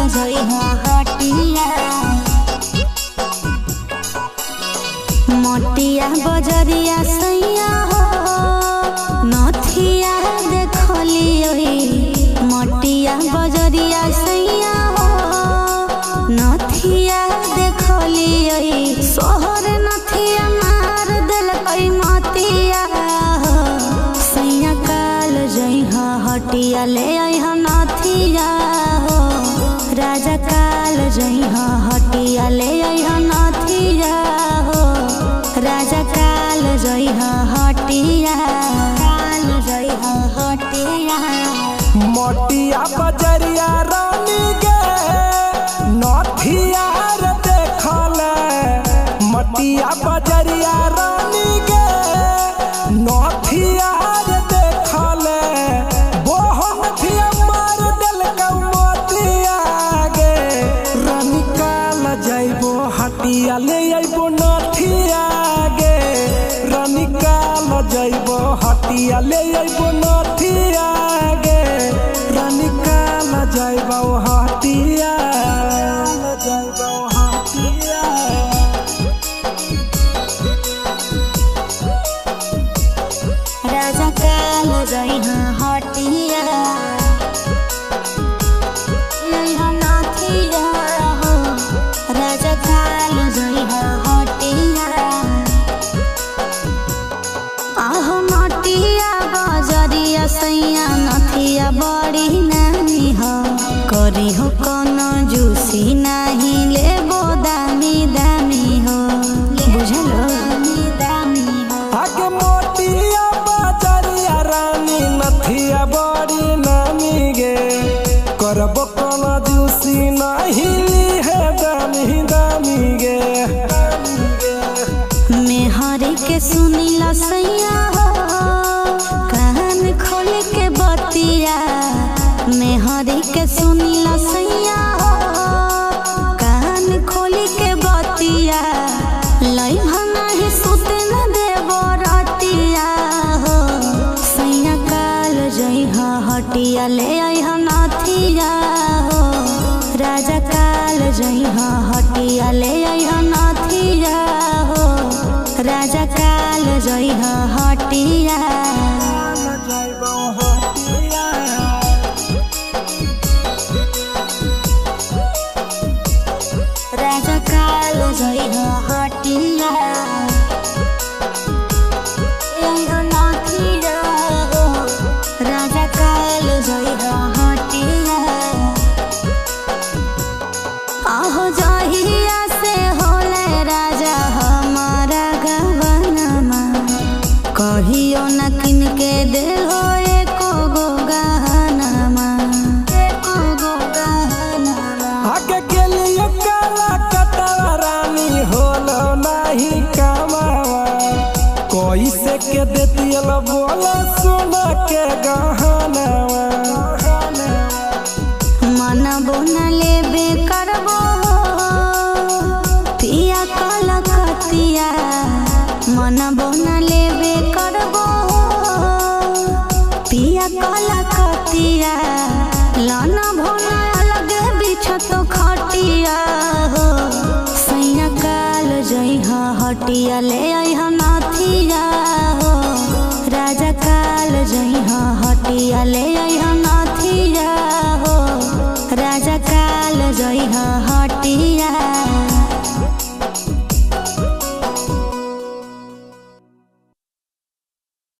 जइहा हटिया मोटिया बजरिया सैया हो नथिया देखलियो मोटिया बजरिया सैया हो नथिया देखलियो सोहर नथिया मार देलकै मतिया हो सैया काल जइहा हटिया ले अइहा नथिया हो राजा काल जइहा हटिया ले अइहा नथिया हो राजा काल जइहा हटिया काल जइहा हटिया मोटिया बजरिया रानी गे नथिया रे देखले मोटिया बजरिया रानी गे नथिया रे देखले बोहन थिया मार देलकै मोतिया गे रानी काल जइबो हटिया ले अइबो नथिया गे रानी काल जइबो हटिया ले अइबो नथिया गे रानी काल जइबो हटिया जइबो हटिया राजा काल जइहा हटिया लइहा नथिया हो राजा काल जइहा हटिया आहो नटिया बजरिया सैया नथिया बड़ी नानी हो करी हो कौन जूसी नहीं लेबो दामी दामी हो बुझलो दामी हो आगे मोटिया बजरिया रानी नथिया बड़ी नामी गे करबो कौन जूसी नहीं है दामी दामी गे मेहरी के सुनीला सैया हो कान खोल के बतिया मेहरी के सुनीला सैया हो कान खोल के बतिया लइहा नहीं सुते न देबो रतिया हो सैया काल जइहा हटिया ले अइहा नथिया हो राजा काल जइहा हटिया ले अइहा नथिया हो राजा काल जइहा हटिया जइबो हटिया राजा काल जइहा हटिया अइहा नथिया हो राजा काल जइहा हटिया आहो जहिया से होले राजा हमारा गवनमा कहियो न किन के देहो एको गो गहनमा एको गो गहनमा आगे के लिए काला कतवा रानी होलो नहीं कमावा कैसे के देतियल बोला सोना के गहनवा मनबो न लेबे करबो पिया कलकतिया मनबो न लेबे करबो पिया कलकतिया लाना भोना अलगे बिछतो खटिया हो सैया काल जइहा हटिया ले अइहा नथिया हो राजा काल जइहा हटिया ले